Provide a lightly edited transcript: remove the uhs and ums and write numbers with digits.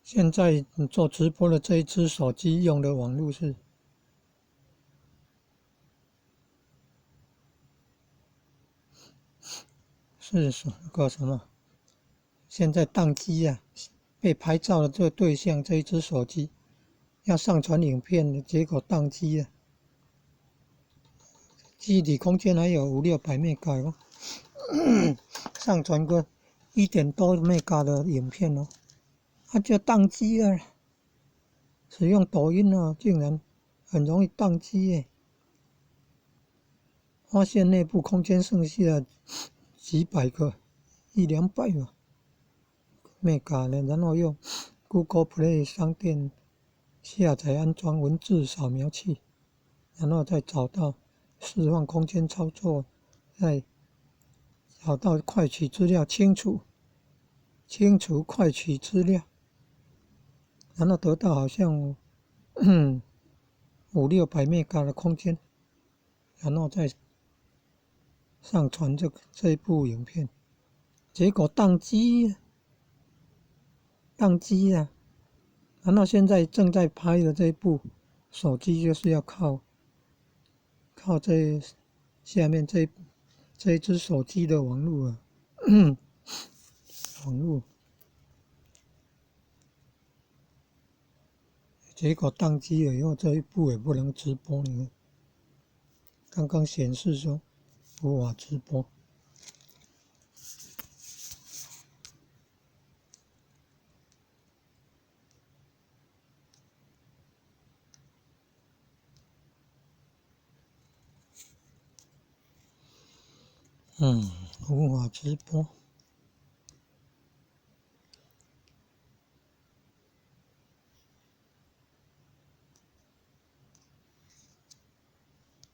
现在你做直播的这一只手机用的网络是个什么？现在宕机啊！被拍照的这个对象这一只手机要上传影片的，结果宕机了。记忆体空间还有500-600 MB 哦，上传个1点多 MB 的影片哦，它就宕机了。使用抖音哦，竟然很容易宕机耶！发现内部空间剩下几百个100-200个 MB 的，然后用 Google Play 商店下载安装文字扫描器，然后再找到释放空间操作，再找到快取资料清除快取资料，然后得到好像500-600 MB 的空间，然后再上传这一部影片，结果宕机啊！然后现在正在拍的这一部手机就是要靠这下面这一只手机的网络啊，网络，结果宕机了以后，这一部也不能直播。你看，刚刚显示说无法直播。无法直播。